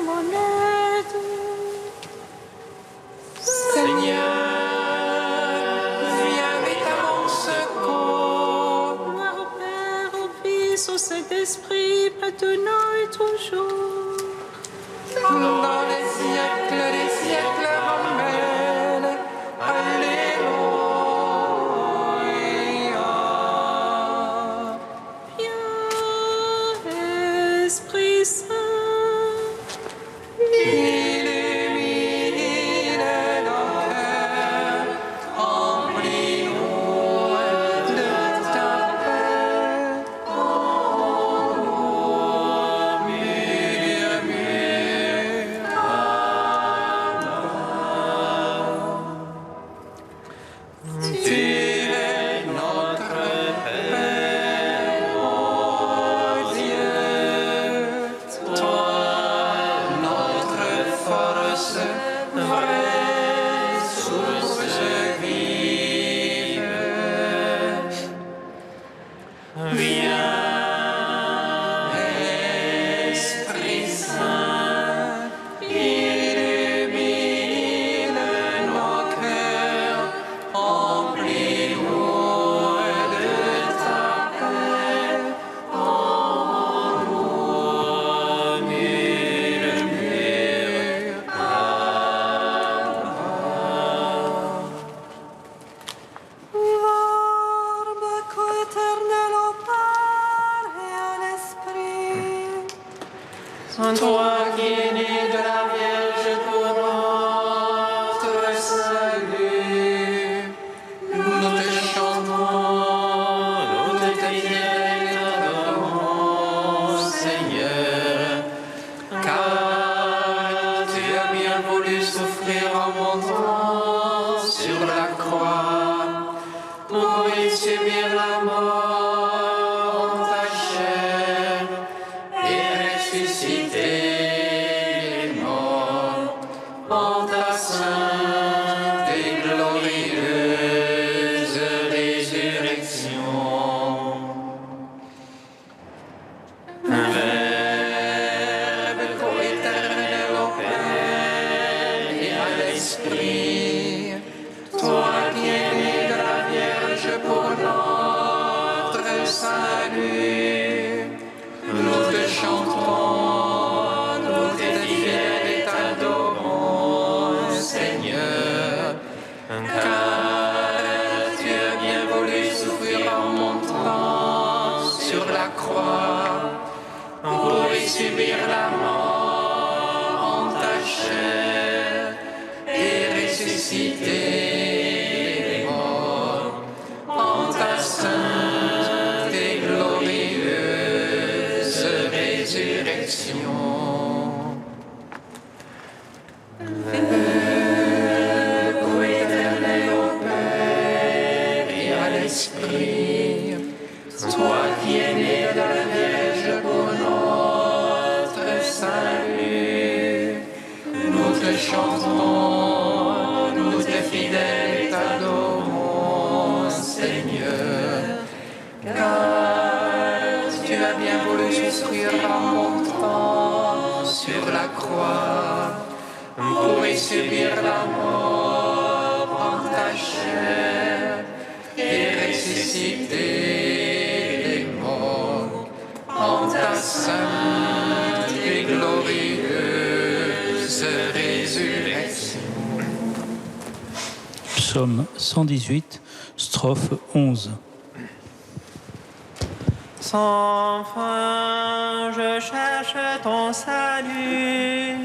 mon aide. Seigneur, viens vite à mon secours. Gloire au Père, au Fils, au Saint-Esprit, maintenant et toujours. Dans les siècles des siècles, Amen. Alléluia. Viens, Esprit Saint, Illumine nos cœurs, remplis-nous de ta paix. Tu es notre Père, ô Dieu, toi notre force, vraie source vive. Viens, Esprit Saint, illumine nos cœurs, remplis-nous de ta paix, en murmure. Verbe coéternel au Père et à l'Esprit. Toi qui es né de la Vierge pour notre salut, nous te chantons, nous te adorons, Seigneur, car tu as bien voulu souffrir en montant sur la croix pour y subir la mort en ta chair et ressusciter les morts en ta sainte et glorieuse résurrection. Un Verbe coéternel au Père et à l'Esprit, toi qui es né de la Vierge pour notre salut, nous te chantons, nous te fidèles et t'adorons, Seigneur, car tu as bien voulu souffrir en montant sur la croix pour y subir la mort en ta chair et ressusciter les morts en ta sainte et glorieuse résurrection. Verbe coéternel au Père et à l'Esprit, toi qui es né de la Vierge pour notre salut, nous te chantons, nous te fidèles et t'adorons, Seigneur, car tu as bien voulu souffrir en montant sur la croix pour y subir la mort en ta chair et ressusciter les morts en ta sainte et glorieuse résurrection. Psaume 118, strophe 11. Sans fin, je cherche ton salut,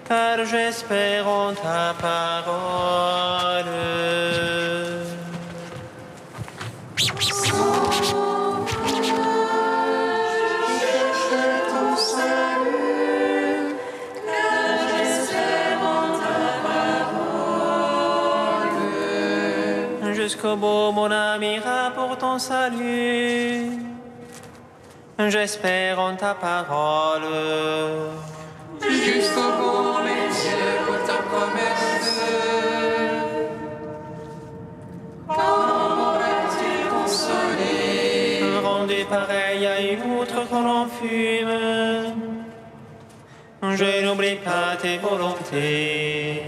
car j'espère en ta parole. Jusqu'au bout, mon ami, ira pour ton salut. J'espère en ta parole. Jusqu'au bout, mes yeux, pour ta promesse. Quand m'aurais-tu consolé? Rendu pareil à une outre qu'on en fume. Je n'oublie pas tes volontés.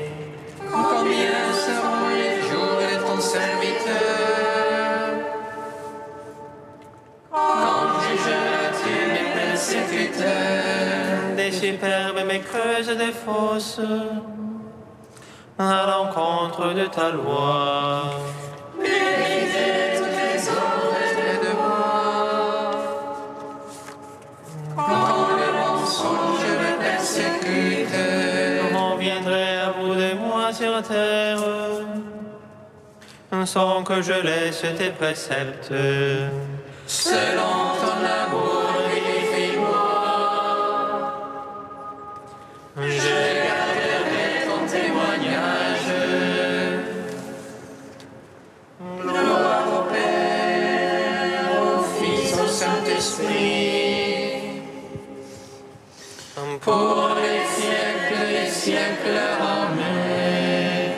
Combien seront les jours de ton serviteur? Quand jugeras-tu mes persécuteurs? Des superbes mais creuses des fosses, à l'encontre de ta loi. Méritez toutes les ordres de moi. Quand le mensonge me persécute, On viendrait à bout de moi sur terre, sans que je laisse tes préceptes. selon ton amour, vivifie-moi. Je garderai ton témoignage. Gloire au Père, au Fils, au Saint-Esprit, pour les siècles des siècles. Amen.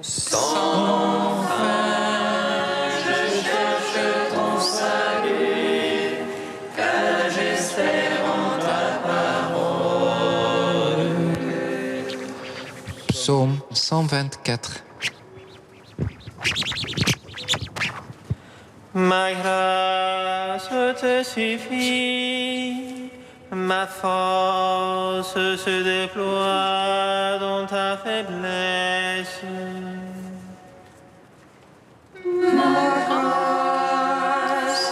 Sans fin, je cherche ton salut, car j'espère en ta parole. Psaume 124. Ma grâce te suffit, ma force se déploie dans ta faiblesse. Grâce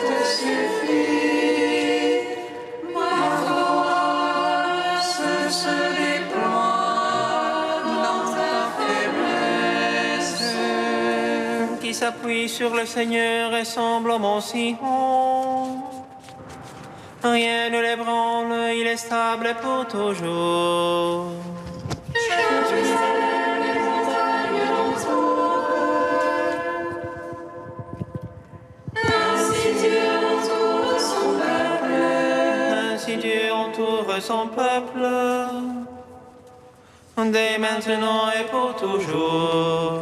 te suffit, ma force se déploie dans ta faiblesse. Qui s'appuie sur le Seigneur et semble au mont Sion. Rien ne l'ébranle, il est stable pour toujours. Ainsi Dieu entoure son peuple, dès maintenant et pour toujours.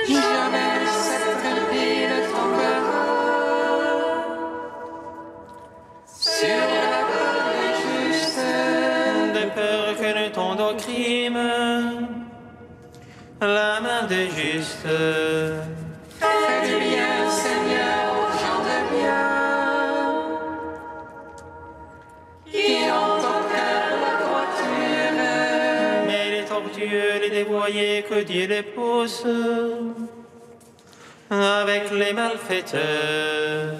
Jamais cette ville tombera sur la voie des justes. De peur que ne tombe au crime la main des justes. Fais du bien, Seigneur, aux gens de bien, qui ont ton cœur la droiture. Mais les tortueux, les dévoyés, que Dieu les pousse avec les malfaiteurs.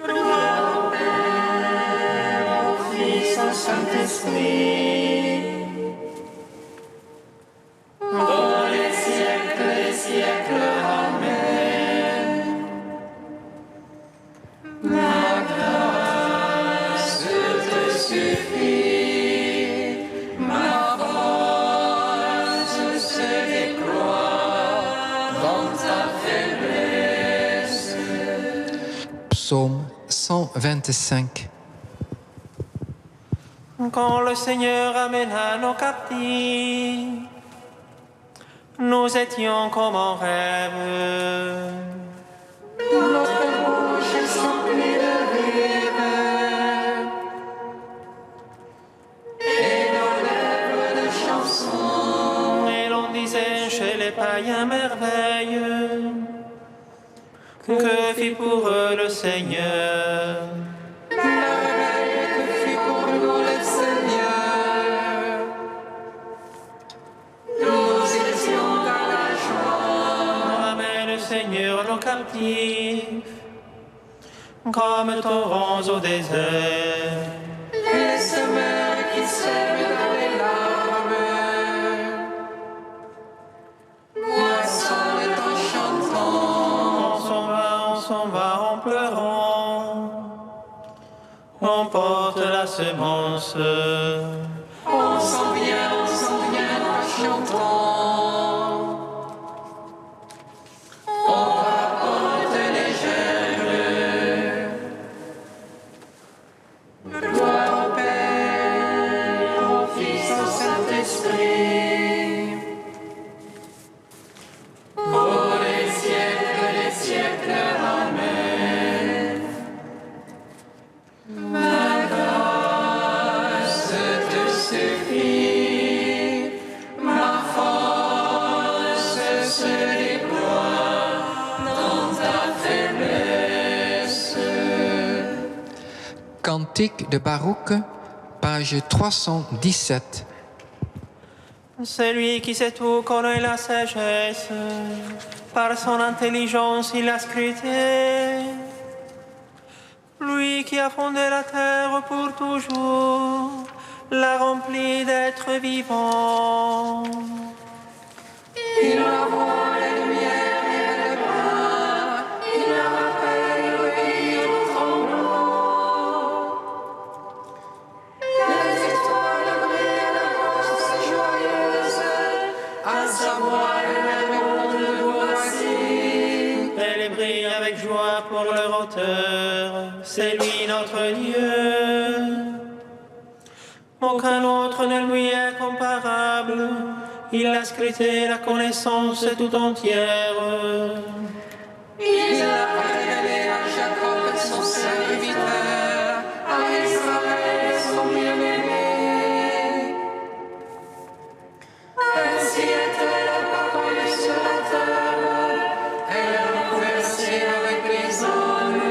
Gloire au Père, au Fils, au Saint-Esprit, pour les siècles des siècles. Amen. Ma grâce te suffit, ma force se déploie dans ta faiblesse. Psaume 125. Quand le Seigneur amena nos captifs, nous étions comme en rêve. Notre bouche est remplie de rires et nos lèvres de chansons. Et l'on disait chez les païens merveille que fit pour eux le Seigneur. Merveille que fit pour nous le Seigneur. Nous étions dans la joie. Ramène le Seigneur nos captifs comme torrents au désert. Les semeurs qui sèment dans les larmes, moissonnent en chantant. On s'en va en pleurant. On porte la semence. On s'en vient en chantant. On rapporte les germes. Gloire au Père, au Fils, au Saint-Esprit, pour les siècles des siècles. Amen. Ma grâce Cantique de Baruch, page 317. Celui qui sait tout connaît la sagesse. Par son intelligence, il a scruté. Lui qui a fondé la terre pour toujours, l'a remplie d'êtres vivants. Il envoie la lumière et le bras, il la rappelle et il tremblant. Les étoiles brillent à l'avance joyeuse, à savoir le monde voici. Elle brille avec joie pour leur auteur, c'est lui notre Dieu. Aucun autre ne lui est comparable. Il a scruté la connaissance tout entière. Il a révélé à Jacob son serviteur, à Israël son bien-aimé. Ainsi était la parole sur la terre, elle a conversé avec les hommes.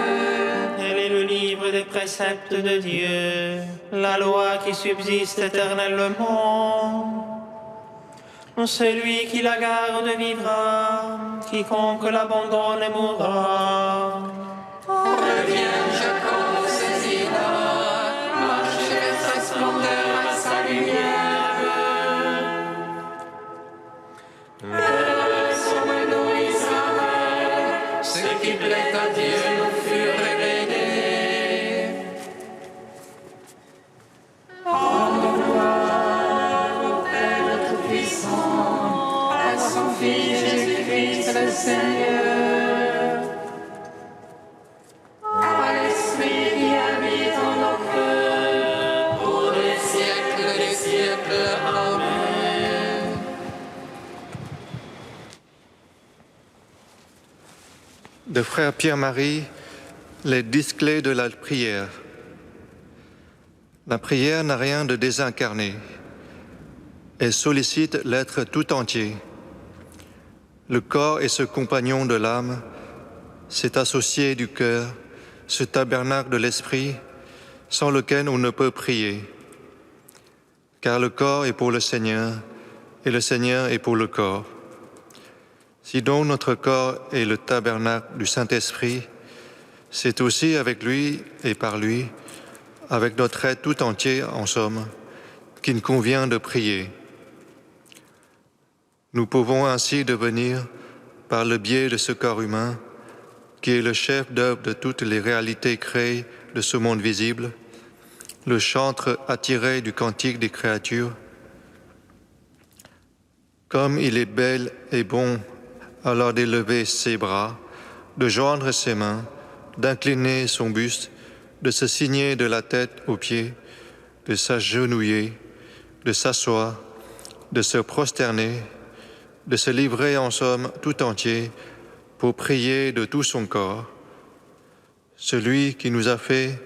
Elle est le livre des préceptes de Dieu, la loi qui subsiste éternellement. Celui qui la garde vivra, quiconque l'abandonne mourra. Reviens, Jacob, saisis-la, marche vers sa splendeur, à sa lumière. Son nom Israël, ce qui plaît à Dieu nous fut révélé. Rends gloire au Père Tout-Puissant, à son Fils Jésus-Christ le Seigneur. À l'Esprit qui habite en nos cœurs, pour les siècles des siècles. Amen. De Frère Pierre-Marie, les 10 clés de la prière. La prière n'a rien de désincarné. Elle sollicite l'être tout entier. Le corps est ce compagnon de l'âme, cet associé du cœur, ce tabernacle de l'esprit, sans lequel on ne peut prier. Car le corps est pour le Seigneur, et le Seigneur est pour le corps. Si donc notre corps est le tabernacle du Saint-Esprit, c'est aussi avec lui et par lui, avec notre être tout entier en somme, qu'il convient de prier. Nous pouvons ainsi devenir, par le biais de ce corps humain, qui est le chef d'œuvre de toutes les réalités créées de ce monde visible, le chantre attiré du cantique des créatures. Comme il est bel et bon alors d'élever ses bras, de joindre ses mains, d'incliner son buste, de se signer de la tête aux pieds, de s'agenouiller, de s'asseoir, de se prosterner, de se livrer en somme tout entier pour prier de tout son corps. Celui qui nous a fait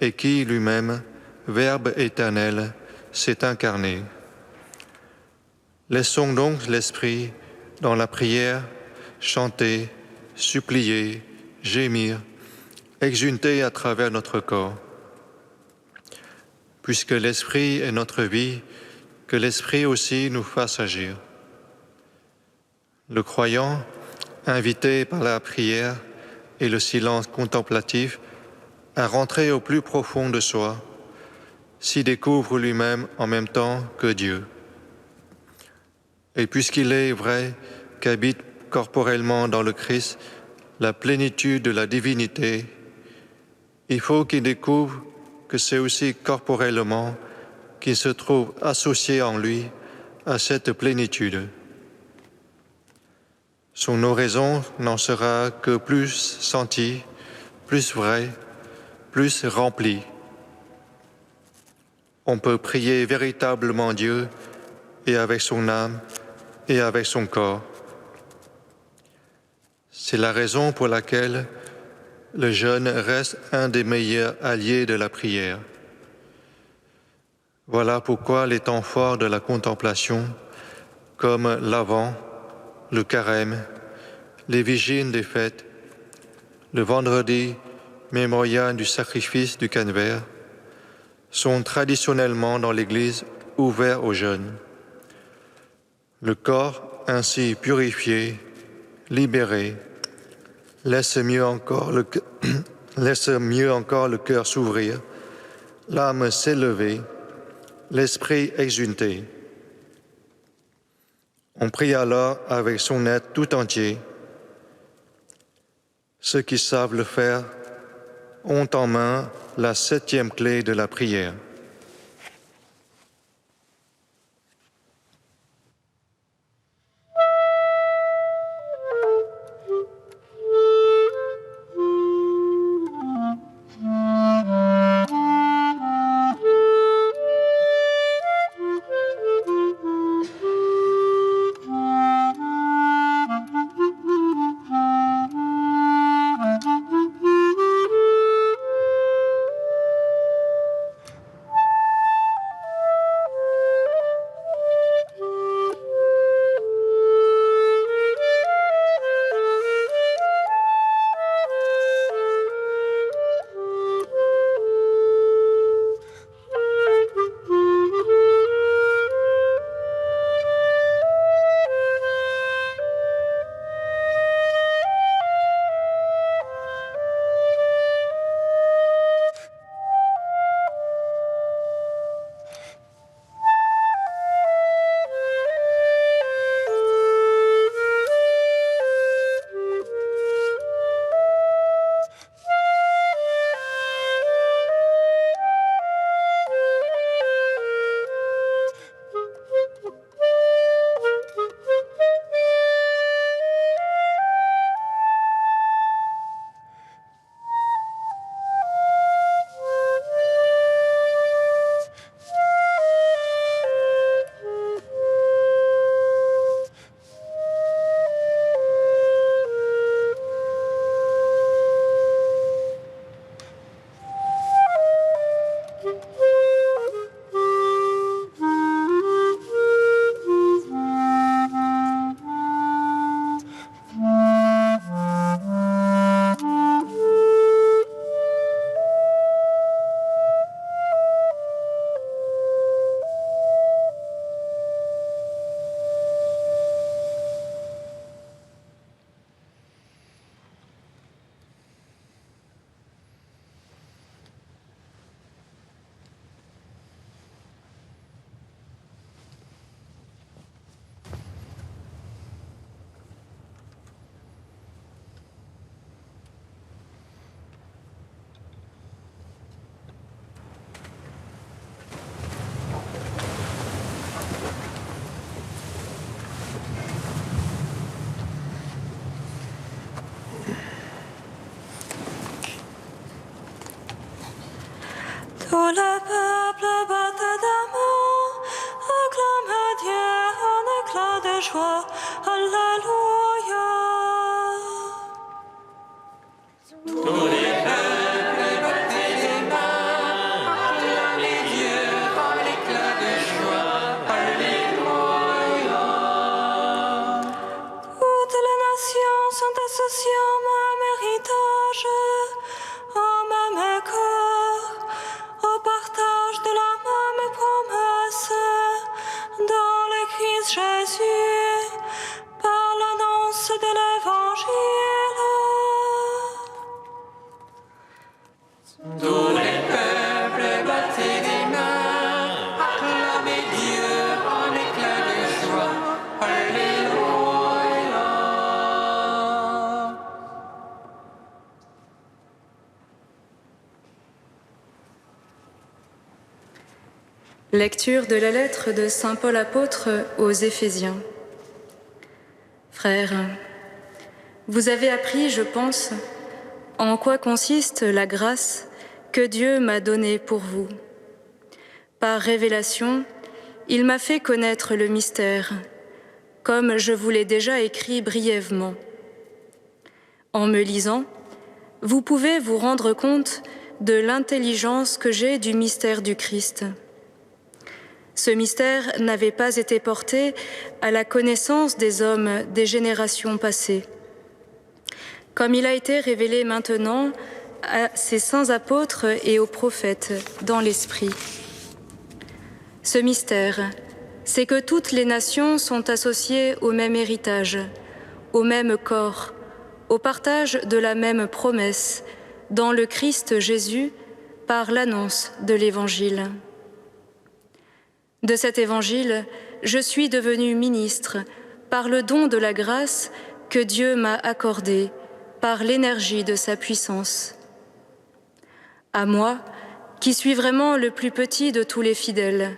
et qui lui-même, Verbe éternel, s'est incarné. Laissons donc l'Esprit dans la prière chanter, supplier, gémir, exulter à travers notre corps. Puisque l'Esprit est notre vie, que l'Esprit aussi nous fasse agir. Le croyant, invité par la prière et le silence contemplatif à rentrer au plus profond de soi, s'y découvre lui-même en même temps que Dieu. Et puisqu'il est vrai qu'habite corporellement dans le Christ la plénitude de la divinité, il faut qu'il découvre que c'est aussi corporellement qu'il se trouve associé en lui à cette plénitude. Son oraison n'en sera que plus sentie, plus vraie, plus remplie. On peut prier véritablement Dieu et avec son âme et avec son corps. C'est la raison pour laquelle le jeûne reste un des meilleurs alliés de la prière. Voilà pourquoi les temps forts de la contemplation, comme l'Avent, le Carême, les vigiles des fêtes, le vendredi mémorial du sacrifice du Calvaire, sont traditionnellement dans l'Église ouverts aux jeunes. Le corps ainsi purifié, libéré, laisse mieux encore le cœur s'ouvrir, l'âme s'élever, l'esprit exulter. On prie alors avec son être tout entier. Ceux qui savent le faire ont en main la 7e clé de la prière. Tout le peuple battait des mains, acclame Dieu en éclat de joie. Alléluia. Tous les peuples battaient des mains, acclamez Dieu en éclat de joie. Alléluia. Toutes les nations sont associées au même héritage, au même corps, au partage de la même promesse, dans le Christ Jésus, par l'annonce de l'Évangile. Tous les peuples battaient des mains, acclamez Dieu en éclat de joie. Alléluia. Lecture de la lettre de Saint Paul apôtre aux Éphésiens. Frères, vous avez appris, je pense, en quoi consiste la grâce que Dieu m'a donnée pour vous. Par révélation, il m'a fait connaître le mystère, comme je vous l'ai déjà écrit brièvement. En me lisant, vous pouvez vous rendre compte de l'intelligence que j'ai du mystère du Christ. Ce mystère n'avait pas été porté à la connaissance des hommes des générations passées. Comme il a été révélé maintenant à ses saints apôtres et aux prophètes dans l'Esprit. Ce mystère, c'est que toutes les nations sont associées au même héritage, au même corps, au partage de la même promesse, dans le Christ Jésus, par l'annonce de l'Évangile. De cet Évangile, je suis devenu ministre par le don de la grâce que Dieu m'a accordée, par l'énergie de sa puissance. À moi, qui suis vraiment le plus petit de tous les fidèles,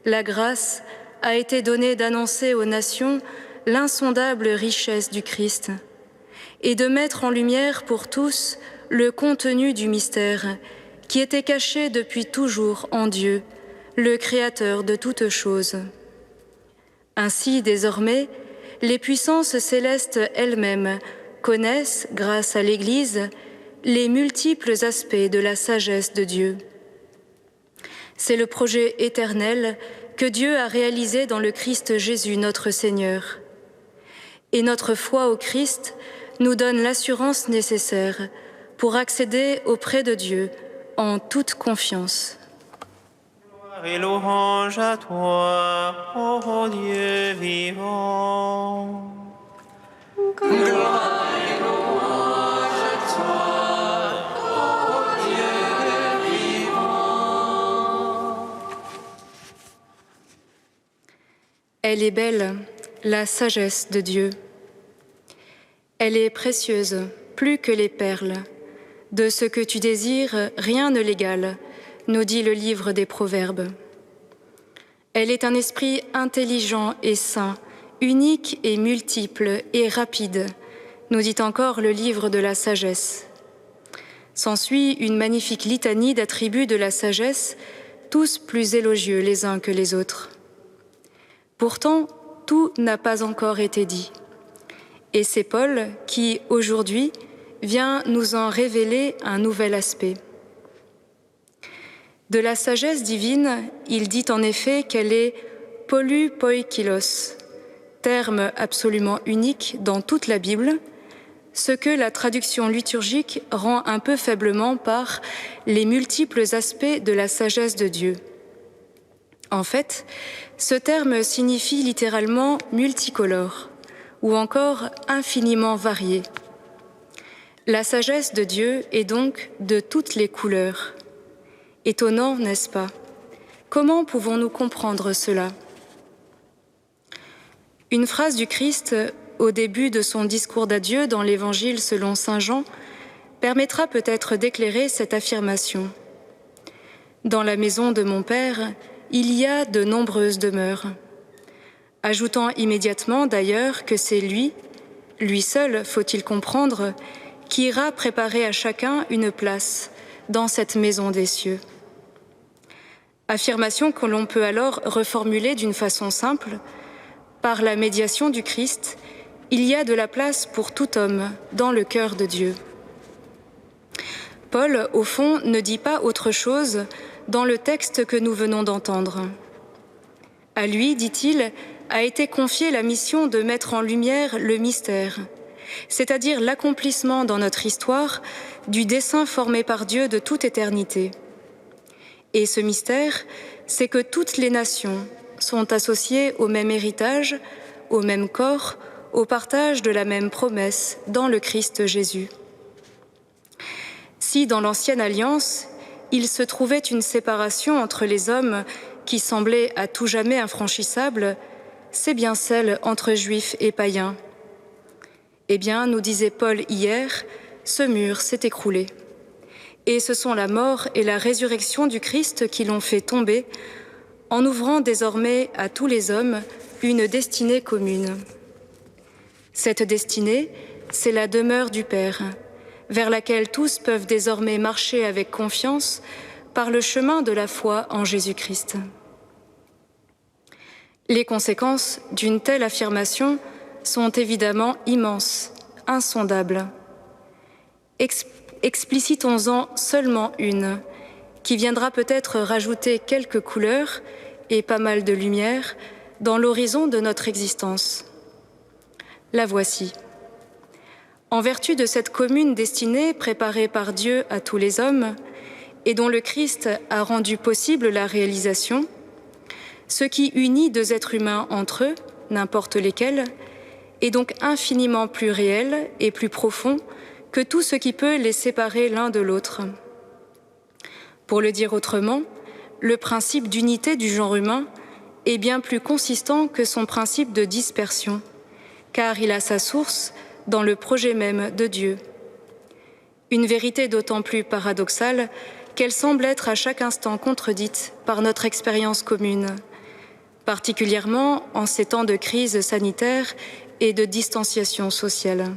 la grâce a été donnée d'annoncer aux nations l'insondable richesse du Christ et de mettre en lumière pour tous le contenu du mystère qui était caché depuis toujours en Dieu, le Créateur de toutes choses. Ainsi, désormais, les puissances célestes elles-mêmes connaissent, grâce à l'Église, les multiples aspects de la sagesse de Dieu. C'est le projet éternel que Dieu a réalisé dans le Christ Jésus notre Seigneur. Et notre foi au Christ nous donne l'assurance nécessaire pour accéder auprès de Dieu en toute confiance. Gloire et louange à toi, ô Dieu vivant. Gloire et louange à toi, ô Dieu vivant. Elle est belle, la sagesse de Dieu. Elle est précieuse, plus que les perles. De ce que tu désires, rien ne l'égale, nous dit le livre des Proverbes. Elle est un esprit intelligent et saint, unique et multiple et rapide, nous dit encore le livre de la sagesse. S'ensuit une magnifique litanie d'attributs de la sagesse, tous plus élogieux les uns que les autres. Pourtant, tout n'a pas encore été dit. Et c'est Paul qui, aujourd'hui, vient nous en révéler un nouvel aspect. De la sagesse divine, il dit en effet qu'elle est pollu poikilos, terme absolument unique dans toute la Bible, ce que la traduction liturgique rend un peu faiblement par les multiples aspects de la sagesse de Dieu. En fait, ce terme signifie littéralement multicolore ou encore infiniment varié. La sagesse de Dieu est donc de toutes les couleurs. Étonnant, n'est-ce pas? Comment pouvons-nous comprendre cela? Une phrase du Christ au début de son discours d'adieu dans l'Évangile selon saint Jean permettra peut-être d'éclairer cette affirmation. Dans la maison de mon Père, il y a de nombreuses demeures. Ajoutant immédiatement d'ailleurs que c'est lui seul, faut-il comprendre, qui ira préparer à chacun une place dans cette maison des cieux. Affirmation que l'on peut alors reformuler d'une façon simple. Par la médiation du Christ, il y a de la place pour tout homme dans le cœur de Dieu. Paul, au fond, ne dit pas autre chose dans le texte que nous venons d'entendre. À lui, dit-il, a été confiée la mission de mettre en lumière le mystère, c'est-à-dire l'accomplissement dans notre histoire du dessein formé par Dieu de toute éternité. Et ce mystère, c'est que toutes les nations sont associées au même héritage, au même corps, au partage de la même promesse dans le Christ Jésus. Si dans l'Ancienne Alliance, il se trouvait une séparation entre les hommes qui semblait à tout jamais infranchissable, c'est bien celle entre juifs et païens. Eh bien, nous disait Paul hier, ce mur s'est écroulé. Et ce sont la mort et la résurrection du Christ qui l'ont fait tomber, en ouvrant désormais à tous les hommes une destinée commune. Cette destinée, c'est la demeure du Père, vers laquelle tous peuvent désormais marcher avec confiance par le chemin de la foi en Jésus-Christ. Les conséquences d'une telle affirmation sont évidemment immenses, insondables. Explicitons-en seulement une, qui viendra peut-être rajouter quelques couleurs et pas mal de lumière dans l'horizon de notre existence. La voici. En vertu de cette commune destinée préparée par Dieu à tous les hommes et dont le Christ a rendu possible la réalisation, ce qui unit deux êtres humains entre eux, n'importe lesquels, est donc infiniment plus réel et plus profond que tout ce qui peut les séparer l'un de l'autre. Pour le dire autrement, le principe d'unité du genre humain est bien plus consistant que son principe de dispersion, car il a sa source dans le projet même de Dieu. Une vérité d'autant plus paradoxale qu'elle semble être à chaque instant contredite par notre expérience commune, particulièrement en ces temps de crise sanitaire et de distanciation sociale.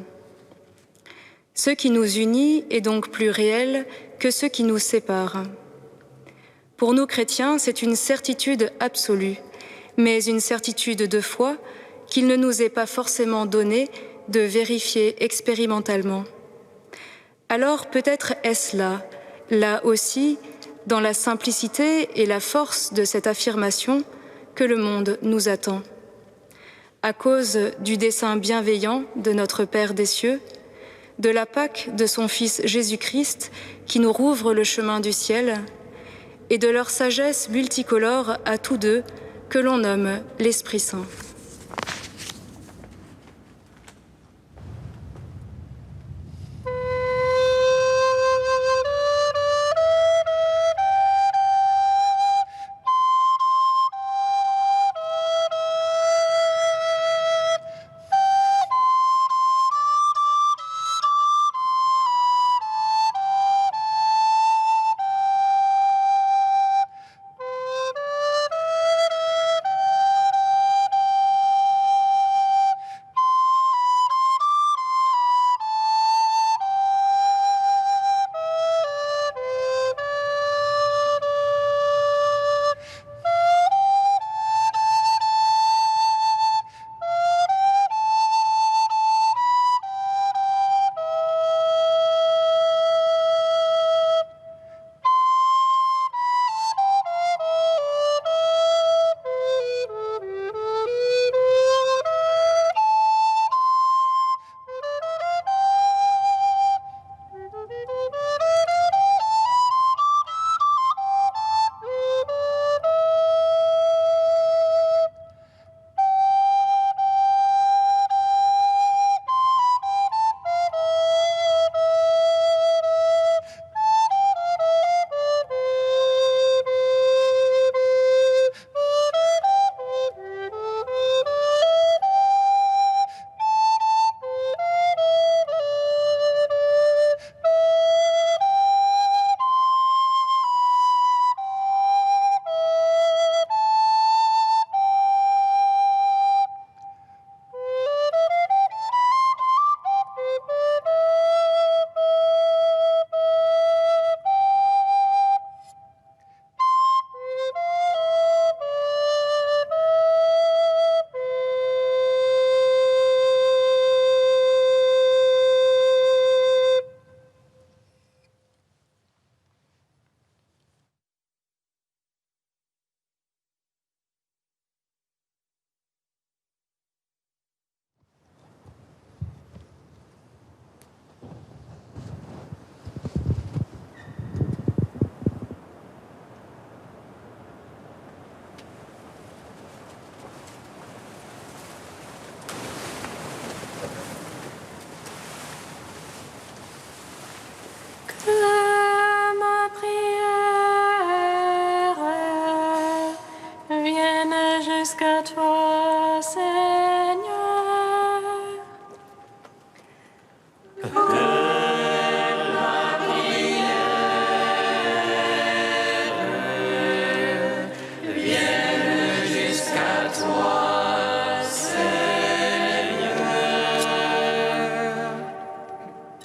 Ce qui nous unit est donc plus réel que ce qui nous sépare. Pour nous chrétiens, c'est une certitude absolue, mais une certitude de foi qu'il ne nous est pas forcément donné de vérifier expérimentalement. Alors peut-être est-ce là aussi, dans la simplicité et la force de cette affirmation, que le monde nous attend. À cause du dessein bienveillant de notre Père des cieux, de la Pâque de son Fils Jésus-Christ qui nous rouvre le chemin du ciel, et de leur sagesse multicolore à tous deux que l'on nomme l'Esprit Saint. Jusqu'à toi, Seigneur.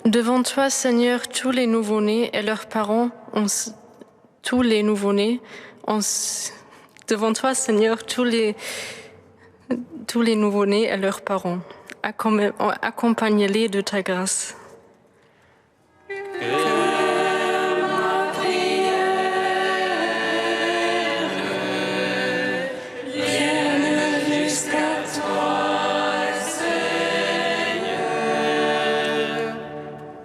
Devant toi, Seigneur, tous les nouveau-nés et leurs parents, devant toi, Seigneur, tous les nouveau-nés et leurs parents, accompagne-les de ta grâce.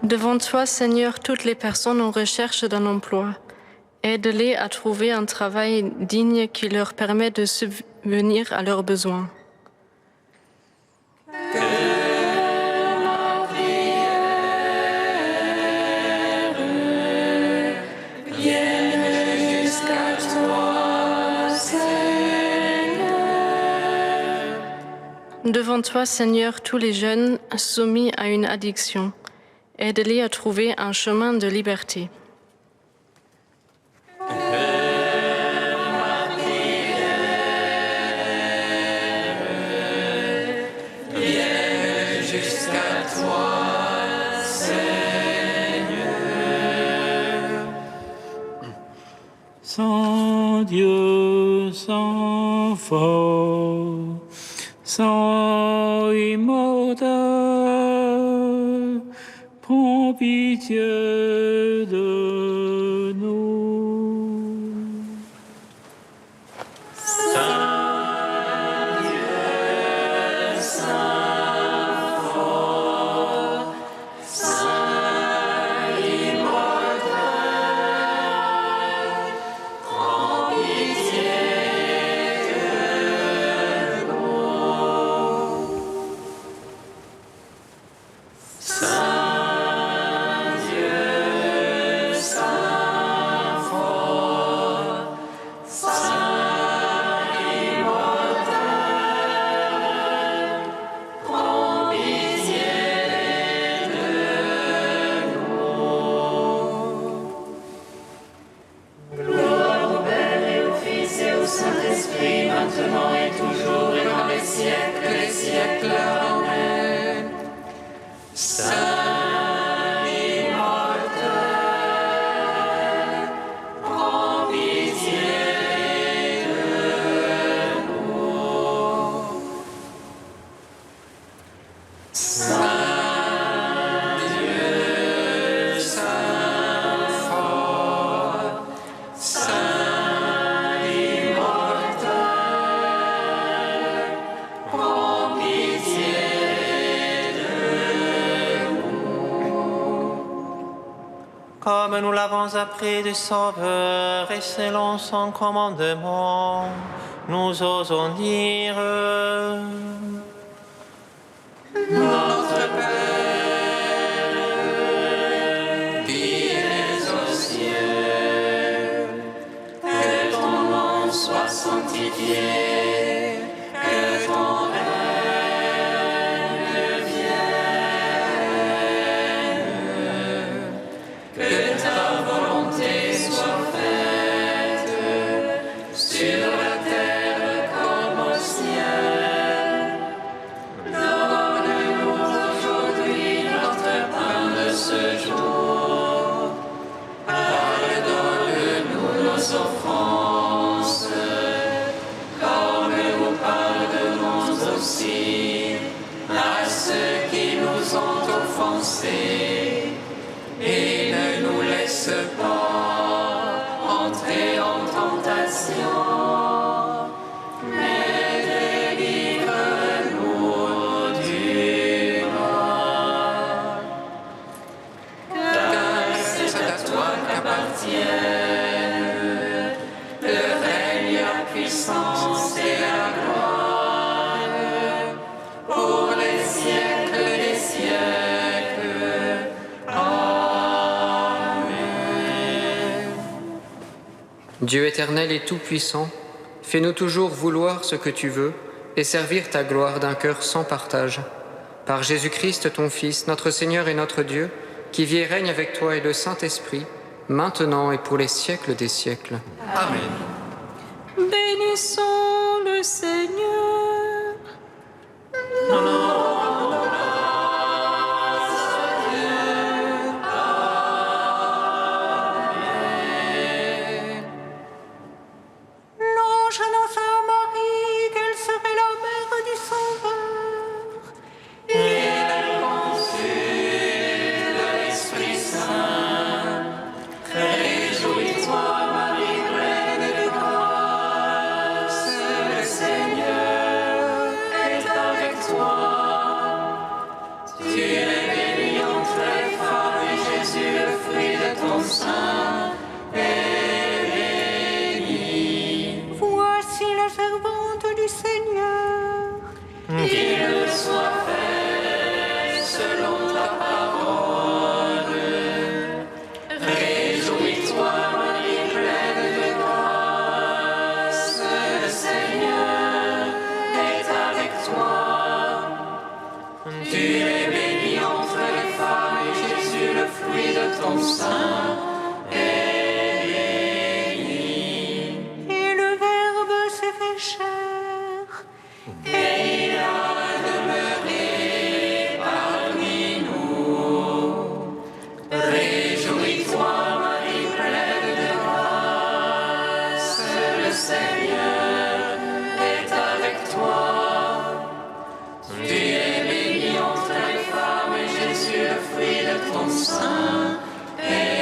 Devant toi, Seigneur, toutes les personnes en recherche d'un emploi. Aide-les à trouver un travail digne qui leur permet de subvenir à leurs besoins. Devant toi, Seigneur, tous les jeunes soumis à une addiction. Aide-les à trouver un chemin de liberté. Sans Dieu, sans foi, sans immortel, prends pitié de nous. Comme nous l'avons appris du Sauveur et selon son commandement, nous osons dire Notre Père, qui es aux cieux, que ton nom soit sanctifié, que ton règne vienne, que ta volonté soit faite sur la terre comme au ciel. Donne-nous aujourd'hui notre pain de ce jour. Pardonne-nous nos offenses, comme nous pardonnons aussi à ceux qui nous ont offensés. Et ne nous laisse pas entrer en tentation, mais délivre-nous du mal. Car c'est à toi qu'appartiennent le règne, la puissance et la gloire pour les siècles des siècles. Amen. Dieu éternel et tout-puissant, fais-nous toujours vouloir ce que tu veux et servir ta gloire d'un cœur sans partage. Par Jésus-Christ, ton Fils, notre Seigneur et notre Dieu, qui vit et règne avec toi et le Saint-Esprit, maintenant et pour les siècles des siècles. Amen. Bénissons le Seigneur. L'ange annonça à Marie qu'elle serait la mère du Sauveur. Et elle conçut de l'Esprit Saint. Réjouis-toi, Marie, pleine de grâce, le Seigneur est avec toi. sein est béni. Et le Verbe s'est fait chair. Et il a demeuré parmi nous. Réjouis-toi, Marie pleine de grâce, le Seigneur est avec toi. Tu es bénie entre les femmes, et Jésus, le fruit de ton sein, est